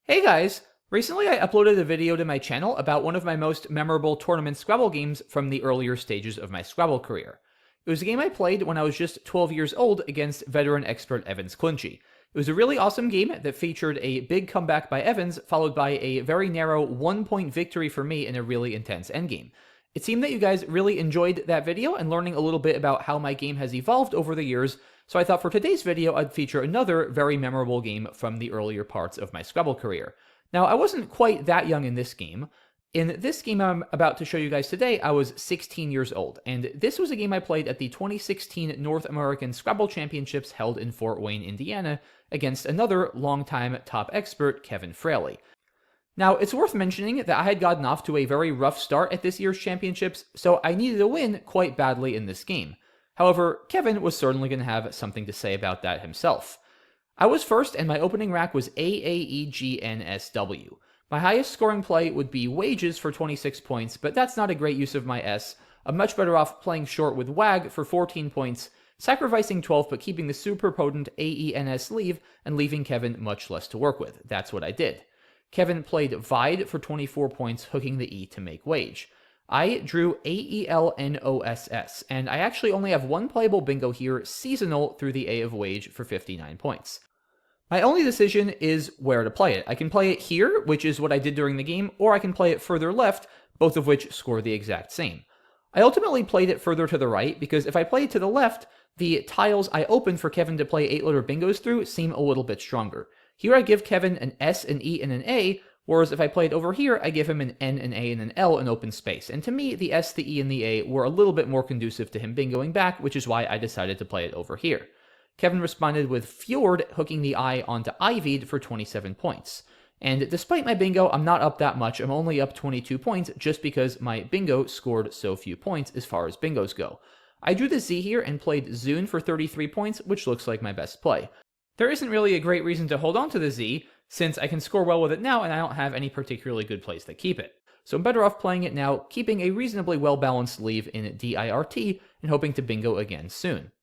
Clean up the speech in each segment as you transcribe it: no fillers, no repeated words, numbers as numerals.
Hey guys! Recently I uploaded a video to my channel about one of my most memorable tournament Scrabble games from the earlier stages of my Scrabble career. It was a game I played when I was just 12 years old against veteran expert Evans Clinchey. It was a really awesome game that featured a big comeback by Evans, followed by a very narrow 1-point victory for me in a really intense endgame. It seemed that you guys really enjoyed that video and learning a little bit about how my game has evolved over the years, so I thought for today's video I'd feature another very memorable game from the earlier parts of my Scrabble career. Now, I wasn't quite that young in this game. In this game I'm about to show you guys today, I was 16 years old, and this was a game I played at the 2016 North American Scrabble Championships held in Fort Wayne, Indiana, against another longtime top expert, Kevin Fraley. Now, it's worth mentioning that I had gotten off to a very rough start at this year's championships, so I needed a win quite badly in this game. However, Kevin was certainly going to have something to say about that himself. I was first, and my opening rack was AAEGNSW. My highest scoring play would be Wages for 26 points, but that's not a great use of my S. I'm much better off playing short with WAG for 14 points, sacrificing 12 but keeping the super potent AENS leave and leaving Kevin much less to work with. That's what I did. Kevin played Vide for 24 points, hooking the E to make Wage. I drew AELNOSS, and I actually only have one playable bingo here, Seasonal, through the A of Wage for 59 points. My only decision is where to play it. I can play it here, which is what I did during the game, or I can play it further left, both of which score the exact same. I ultimately played it further to the right, because if I play it to the left, the tiles I opened for Kevin to play 8-letter bingos through seem a little bit stronger. Here I give Kevin an S, an E, and an A, whereas if I play it over here, I give him an N, an A, and an L in open space. And to me, the S, the E, and the A were a little bit more conducive to him bingoing back, which is why I decided to play it over here. Kevin responded with Fjord, hooking the I onto Ivied for 27 points. And despite my bingo, I'm not up that much. I'm only up 22 points just because my bingo scored so few points as far as bingos go. I drew the Z here and played Zune for 33 points, which looks like my best play. There isn't really a great reason to hold on to the Z, since I can score well with it now and I don't have any particularly good plays that keep it. So I'm better off playing it now, keeping a reasonably well-balanced leave in DIRT and hoping to bingo again soon.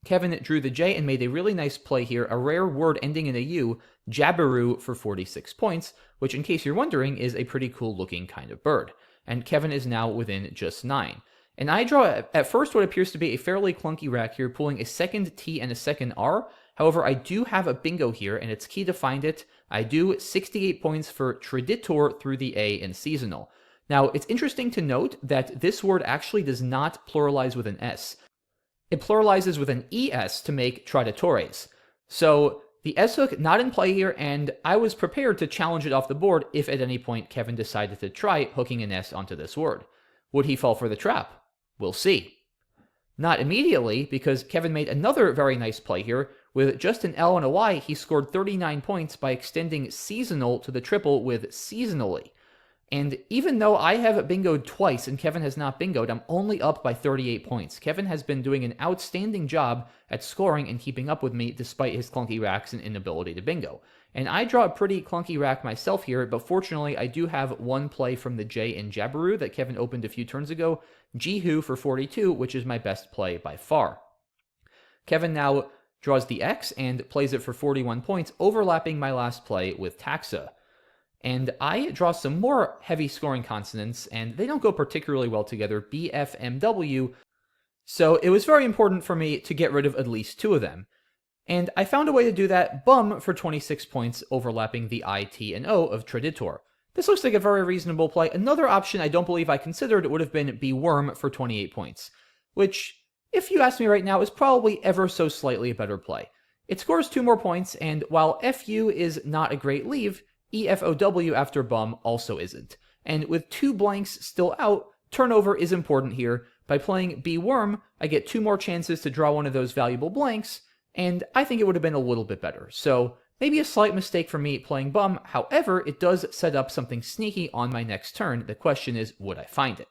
Kevin drew the J and made a really nice play here, a rare word ending in a U, Jabberoo, for 46 points, which in case you're wondering is a pretty cool looking kind of bird. And Kevin is now within just 9. And I draw at first what appears to be a fairly clunky rack here, pulling a second T and a second R. However, I do have a bingo here, and it's key to find it. I do 68 points for Traditor through the A in Seasonal. Now, it's interesting to note that this word actually does not pluralize with an S. It pluralizes with an ES to make Traditores. So, the S hook not in play here, and I was prepared to challenge it off the board if at any point Kevin decided to try hooking an S onto this word. Would he fall for the trap? We'll see. Not immediately, because Kevin made another very nice play here. With just an L and a Y, he scored 39 points by extending Seasonal to the triple with Seasonally. And even though I have bingoed twice and Kevin has not bingoed, I'm only up by 38 points. Kevin has been doing an outstanding job at scoring and keeping up with me despite his clunky racks and inability to bingo. And I draw a pretty clunky rack myself here, but fortunately I do have one play from the J in Jabberoo that Kevin opened a few turns ago, Jihu for 42, which is my best play by far. Kevin now draws the X and plays it for 41 points, overlapping my last play with Taxa. And I draw some more heavy scoring consonants, and they don't go particularly well together, BFMW, so it was very important for me to get rid of at least two of them. And I found a way to do that, Bum for 26 points, overlapping the I, T, and O of Traditor. This looks like a very reasonable play. Another option I don't believe I considered would have been Beworm for 28 points, which, if you ask me right now, is probably ever so slightly a better play. It scores 2 more points, and while FU is not a great leave, EFOW after Bum also isn't. And with 2 blanks still out, turnover is important here. By playing Beworm, I get 2 more chances to draw one of those valuable blanks, and I think it would have been a little bit better. So, maybe a slight mistake for me playing Bum, however, it does set up something sneaky on my next turn. The question is, would I find it?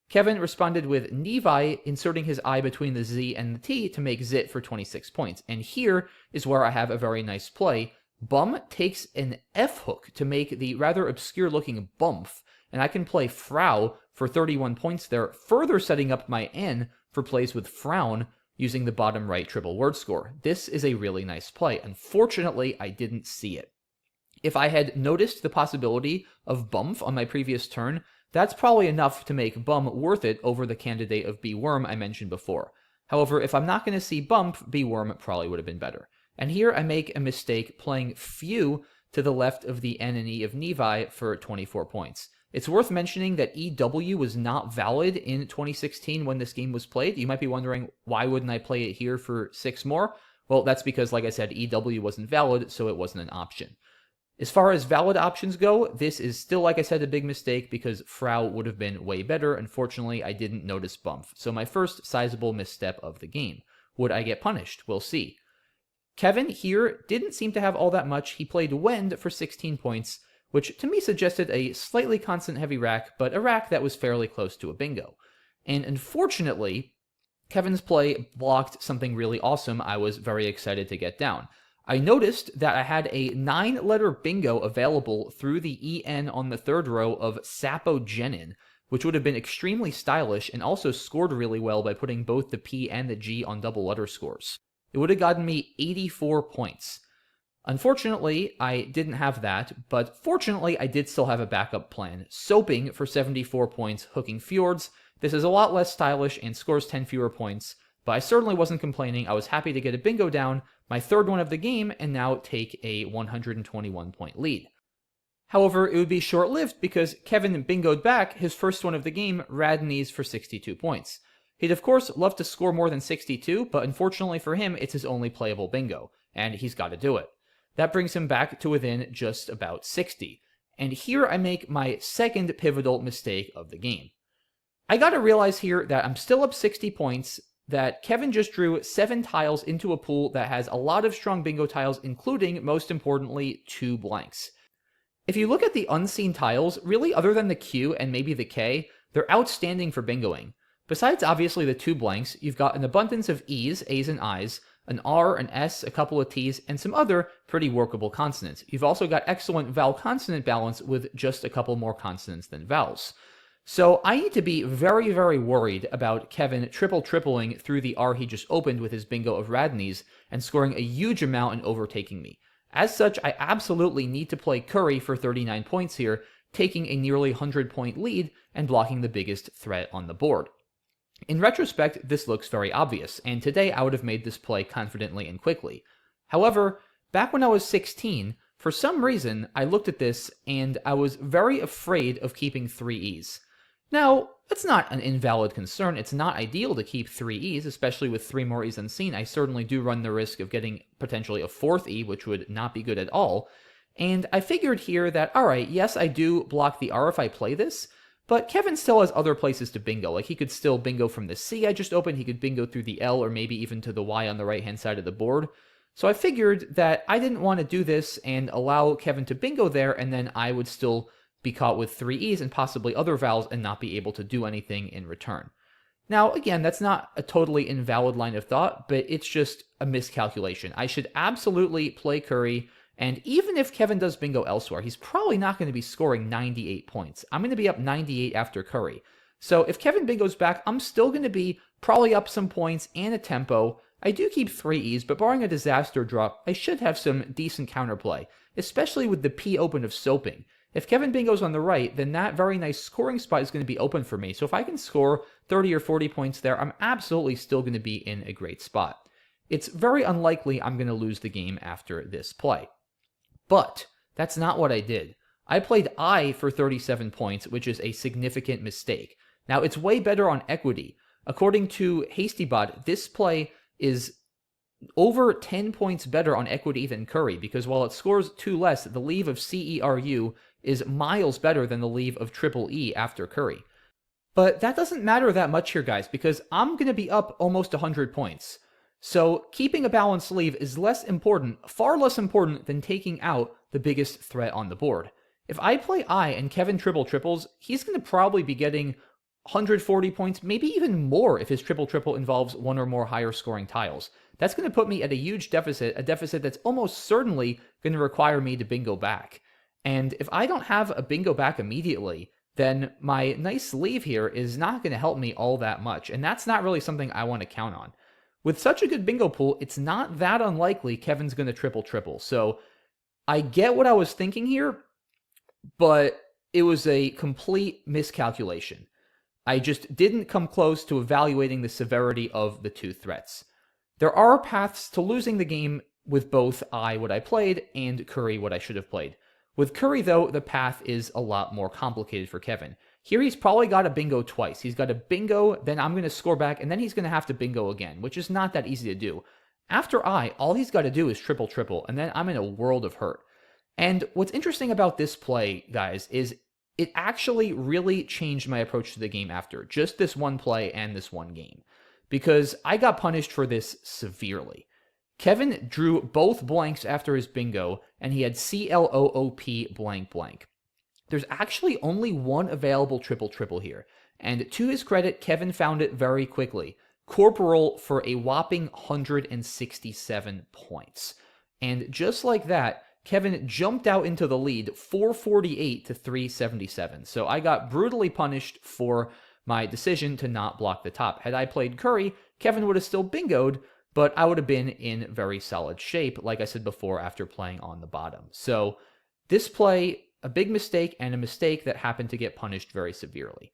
Kevin responded with Nevi, inserting his I between the Z and the T to make Zit for 26 points. And here is where I have a very nice play. Bum takes an F hook to make the rather obscure looking Bumph, and I can play Frau for 31 points there, further setting up my N for plays with Frown, using the bottom right triple word score. This is a really nice play. Unfortunately, I didn't see it. If I had noticed the possibility of bump on my previous turn, that's probably enough to make bum worth it over the candidate of b-worm I mentioned before. However, if I'm not going to see bump, b-worm probably would have been better. And here I make a mistake playing few to the left of the N and E of Nevi for 24 points. It's worth mentioning that EW was not valid in 2016 when this game was played. You might be wondering, why wouldn't I play it here for 6 more? Well, that's because, like I said, EW wasn't valid, so it wasn't an option. As far as valid options go, this is still, like I said, a big mistake because Frau would have been way better. Unfortunately, I didn't notice bump. So my first sizable misstep of the game. Would I get punished? We'll see. Kevin here didn't seem to have all that much. He played Wend for 16 points, which to me suggested a slightly constant heavy rack, but a rack that was fairly close to a bingo. And unfortunately, Kevin's play blocked something really awesome I was very excited to get down. I noticed that I had a 9-letter bingo available through the EN on the third row of Sapogenin, which would have been extremely stylish and also scored really well by putting both the P and the G on double letter scores. It would have gotten me 84 points. Unfortunately, I didn't have that, but fortunately I did still have a backup plan. Soaping for 74 points, hooking Fjords. This is a lot less stylish and scores 10 fewer points, but I certainly wasn't complaining. I was happy to get a bingo down, my third one of the game, and now take a 121-point lead. However, it would be short-lived because Kevin bingoed back his first one of the game, Radney's, for 62 points. He'd of course love to score more than 62, but unfortunately for him, it's his only playable bingo, and he's got to do it. That brings him back to within just about 60. And here I make my second pivotal mistake of the game. I gotta realize here that I'm still up 60 points, that Kevin just drew 7 tiles into a pool that has a lot of strong bingo tiles, including, most importantly, 2 blanks. If you look at the unseen tiles, really other than the Q and maybe the K, they're outstanding for bingoing. Besides obviously the 2 blanks, you've got an abundance of E's, A's, and I's, an R, an S, a couple of T's, and some other pretty workable consonants. You've also got excellent vowel-consonant balance with just a couple more consonants than vowels. So I need to be very, very worried about Kevin tripling through the R he just opened with his bingo of Radney's and scoring a huge amount and overtaking me. As such, I absolutely need to play Curry for 39 points here, taking a nearly 100-point lead and blocking the biggest threat on the board. In retrospect, this looks very obvious, and today I would have made this play confidently and quickly. However, back when I was 16, for some reason, I looked at this and I was very afraid of keeping 3 E's. Now, that's not an invalid concern. It's not ideal to keep 3 E's, especially with 3 more E's unseen. I certainly do run the risk of getting potentially a 4th E, which would not be good at all. And I figured here that, alright, yes, I do block the R if I play this, but Kevin still has other places to bingo. Like, he could still bingo from the C I just opened, he could bingo through the L, or maybe even to the Y on the right-hand side of the board. So I figured that I didn't want to do this and allow Kevin to bingo there, and then I would still be caught with 3 E's and possibly other vowels and not be able to do anything in return. Now, again, that's not a totally invalid line of thought, but it's just a miscalculation. I should absolutely play Curry, and even if Kevin does bingo elsewhere, he's probably not going to be scoring 98 points. I'm going to be up 98 after Curry. So if Kevin bingoes back, I'm still going to be probably up some points and a tempo. I do keep 3 E's, but barring a disaster drop, I should have some decent counterplay, especially with the P open of soaping. If Kevin bingo's on the right, then that very nice scoring spot is going to be open for me. So if I can score 30 or 40 points there, I'm absolutely still going to be in a great spot. It's very unlikely I'm going to lose the game after this play. But that's not what I did. I played I for 37 points, which is a significant mistake. Now, it's way better on equity. According to HastyBot, this play is over 10 points better on equity than Curry, because while it scores 2 less, the leave of CERU is miles better than the leave of Triple E after Curry. But that doesn't matter that much here, guys, because I'm going to be up almost 100 points. So keeping a balanced leave is less important, far less important than taking out the biggest threat on the board. If I play I and Kevin triples, he's going to probably be getting 140 points, maybe even more if his triple involves 1 or more higher scoring tiles. That's going to put me at a huge deficit, a deficit that's almost certainly going to require me to bingo back. And if I don't have a bingo back immediately, then my nice leave here is not going to help me all that much, and that's not really something I want to count on. With such a good bingo pool, it's not that unlikely Kevin's going to triple, so I get what I was thinking here, but it was a complete miscalculation. I just didn't come close to evaluating the severity of the two threats. There are paths to losing the game with both what I played, and Curry, what I should have played. With Curry, though, the path is a lot more complicated for Kevin. Here he's probably got a bingo twice. He's got a bingo, then I'm going to score back, and then he's going to have to bingo again, which is not that easy to do. After all he's got to do is triple, and then I'm in a world of hurt. And what's interesting about this play, guys, is it actually really changed my approach to the game after just this one play and this one game, because I got punished for this severely. Kevin drew both blanks after his bingo, and he had CLOOP blank blank. There's actually only one available triple here, and to his credit, Kevin found it very quickly. Corporal for a whopping 167 points. And just like that, Kevin jumped out into the lead 448 to 377. So I got brutally punished for my decision to not block the top. Had I played Curry, Kevin would have still bingoed, but I would have been in very solid shape, like I said before, after playing on the bottom. So this play, a big mistake, and a mistake that happened to get punished very severely.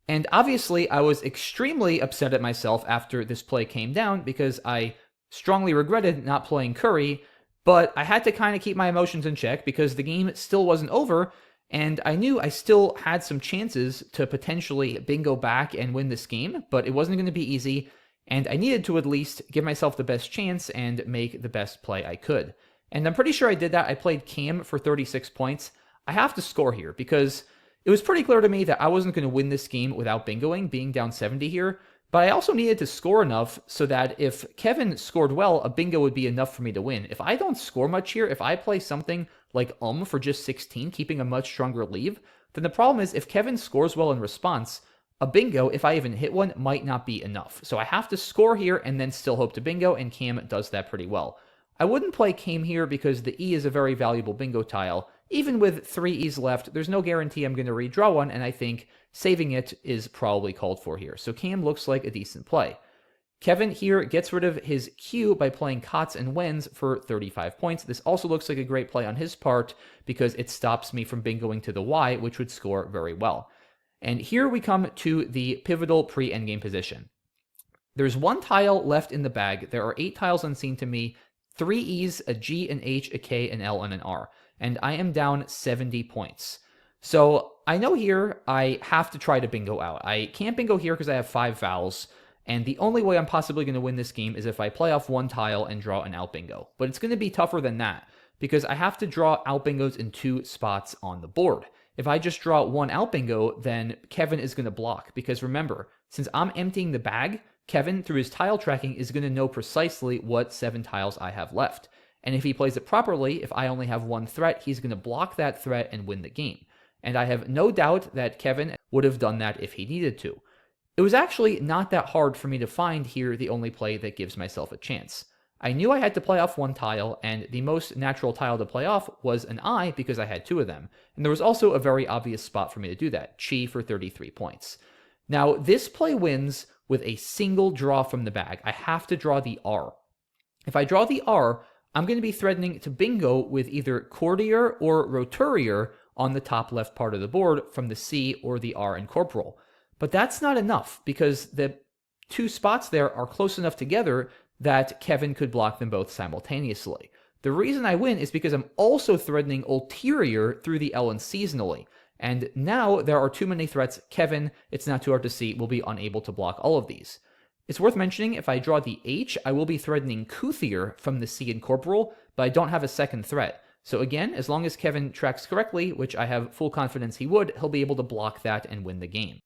And obviously, I was extremely upset at myself after this play came down because I strongly regretted not playing Curry, but I had to kind of keep my emotions in check because the game still wasn't over, and I knew I still had some chances to potentially bingo back and win this game, but it wasn't going to be easy, and I needed to at least give myself the best chance and make the best play I could. And I'm pretty sure I did that. I played Cam for 36 points. I have to score here because it was pretty clear to me that I wasn't going to win this game without bingoing, being down 70 here, but I also needed to score enough so that if Kevin scored well, a bingo would be enough for me to win. If I don't score much here, if I play something like for just 16, keeping a much stronger lead, then the problem is if Kevin scores well in response, a bingo, if I even hit one, might not be enough. So I have to score here and then still hope to bingo, and Cam does that pretty well. I wouldn't play Cam here because the E is a very valuable bingo tile. Even with 3 E's left, there's no guarantee I'm going to redraw one, and I think saving it is probably called for here. So Cam looks like a decent play. Kevin here gets rid of his Q by playing Cots and Wens for 35 points. This also looks like a great play on his part because it stops me from bingoing to the Y, which would score very well. And here we come to the pivotal pre-endgame position. There's one tile left in the bag. There are 8 tiles unseen to me, 3 E's, a G, an H, a K, an L, and an R. And I am down 70 points. So I know here I have to try to bingo out. I can't bingo here because I have 5 vowels, and the only way I'm possibly going to win this game is if I play off one tile and draw an out bingo. But it's going to be tougher than that because I have to draw out bingos in 2 spots on the board. If I just draw one out bingo, then Kevin is going to block because remember, since I'm emptying the bag, Kevin, through his tile tracking, is going to know precisely what 7 tiles I have left. And if he plays it properly, if I only have one threat, he's going to block that threat and win the game. And I have no doubt that Kevin would have done that if he needed to. It was actually not that hard for me to find here the only play that gives myself a chance. I knew I had to play off one tile, and the most natural tile to play off was an I because I had 2 of them. And there was also a very obvious spot for me to do that, Chi for 33 points. Now, this play wins with a single draw from the bag. I have to draw the R. If I draw the R, I'm going to be threatening to bingo with either courtier or roturier on the top left part of the board from the C or the R and corporal. But that's not enough because the 2 spots there are close enough together that Kevin could block them both simultaneously. The reason I win is because I'm also threatening ulterior through the L and seasonally. And now there are too many threats. Kevin, it's not too hard to see, will be unable to block all of these. It's worth mentioning, if I draw the H, I will be threatening Couthier from the C and Corporal, but I don't have a second threat. So again, as long as Kevin tracks correctly, which I have full confidence he would, he'll be able to block that and win the game.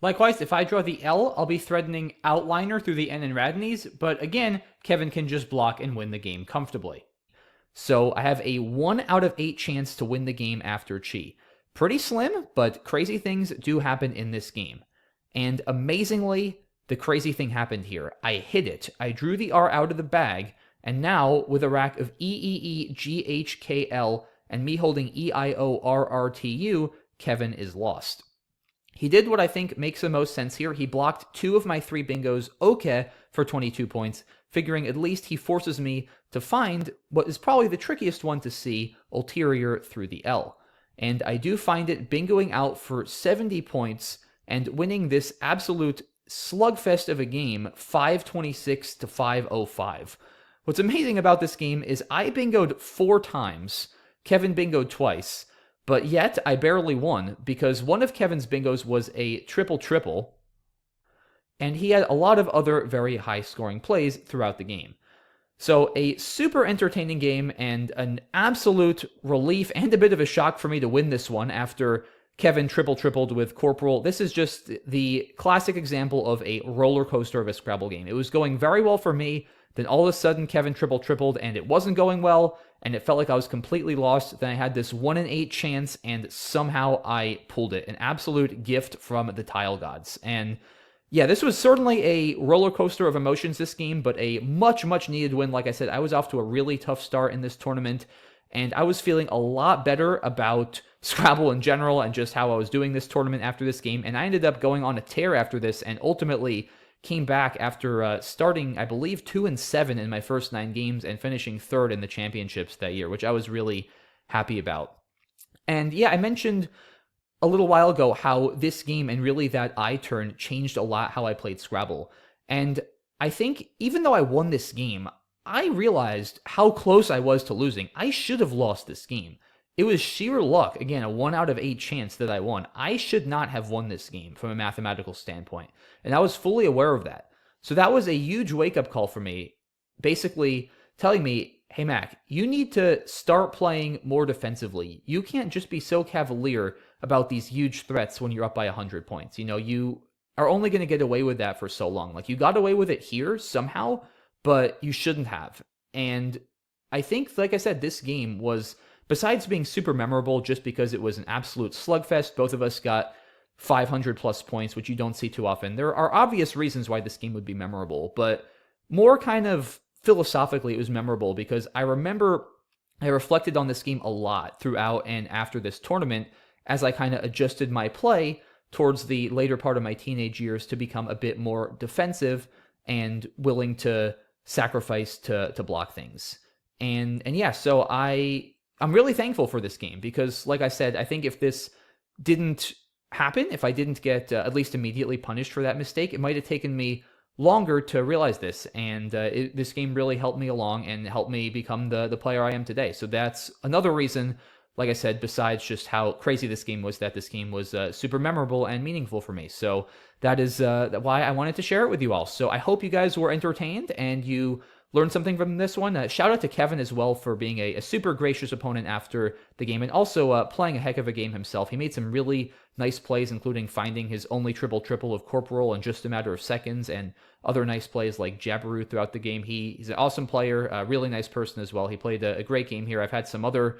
Likewise, if I draw the L, I'll be threatening Outliner through the N and Radneys, but again, Kevin can just block and win the game comfortably. So I have a 1 out of 8 chance to win the game after Chi. Pretty slim, but crazy things do happen in this game. And amazingly, the crazy thing happened here. I hit it. I drew the R out of the bag, and now, with a rack of EEEGHKL and me holding EIORRTU, Kevin is lost. He did what I think makes the most sense here. He blocked 2 of my 3 bingos, okay, for 22 points, figuring at least he forces me to find what is probably the trickiest one to see, ulterior through the L. And I do find it bingoing out for 70 points and winning this absolute slugfest of a game, 526 to 505. What's amazing about this game is I bingoed 4 times, Kevin bingoed twice, but yet I barely won because one of Kevin's bingos was a triple-triple, and he had a lot of other very high-scoring plays throughout the game. So a super entertaining game and an absolute relief and a bit of a shock for me to win this one after Kevin triple-tripled with Corporal. This is just the classic example of a roller coaster of a Scrabble game. It was going very well for me, then all of a sudden Kevin triple-tripled and it wasn't going well, and it felt like I was completely lost. Then I had this 1 in 8 chance and somehow I pulled it. An absolute gift from the tile gods. And yeah, this was certainly a roller coaster of emotions, this game, but a much, much needed win. Like I said, I was off to a really tough start in this tournament, and I was feeling a lot better about Scrabble in general and just how I was doing this tournament after this game, and I ended up going on a tear after this and ultimately came back after starting, I believe, 2-7 in my first 9 games and finishing 3rd in the championships that year, which I was really happy about. And yeah, I mentioned a little while ago how this game and really that I turn changed a lot how I played Scrabble. And I think even though I won this game, I realized how close I was to losing. I should have lost this game. It was sheer luck, again, a 1 out of 8 chance that I won. I should not have won this game from a mathematical standpoint, and I was fully aware of that. So that was a huge wake-up call for me, basically telling me, hey, Mac, you need to start playing more defensively. You can't just be so cavalier about these huge threats when you're up by 100 points. You know, you are only going to get away with that for so long. Like, you got away with it here somehow, but you shouldn't have. And I think, like I said, this game was, besides being super memorable just because it was an absolute slugfest, both of us got 500 plus points, which you don't see too often. There are obvious reasons why this game would be memorable, but more kind of philosophically, it was memorable because I remember I reflected on this game a lot throughout and after this tournament as I kind of adjusted my play towards the later part of my teenage years to become a bit more defensive and willing to sacrifice to block things. And yeah, so I'm really thankful for this game because, like I said, I think if this didn't happen, if I didn't get at least immediately punished for that mistake, it might have taken me longer to realize this, and this game really helped me along and helped me become the player I am today. So that's another reason, like I said, besides just how crazy this game was, that this game was super memorable and meaningful for me. So that is why I wanted to share it with you all. So I hope you guys were entertained and you learned something from this one. Shout out to Kevin as well for being a super gracious opponent after the game and also playing a heck of a game himself. He made some really nice plays, including finding his only triple-triple of Corporal in just a matter of seconds, and other nice plays like Jabberoo throughout the game. He's an awesome player, a really nice person as well. He played a great game here. I've had some other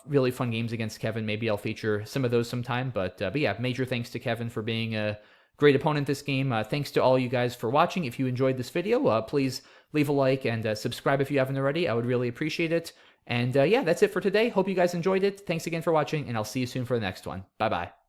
really fun games against Kevin. Maybe I'll feature some of those sometime. But yeah, major thanks to Kevin for being a great opponent this game. Thanks to all you guys for watching. If you enjoyed this video, please leave a like and subscribe if you haven't already. I would really appreciate it. And yeah, that's it for today. Hope you guys enjoyed it. Thanks again for watching, and I'll see you soon for the next one. Bye-bye.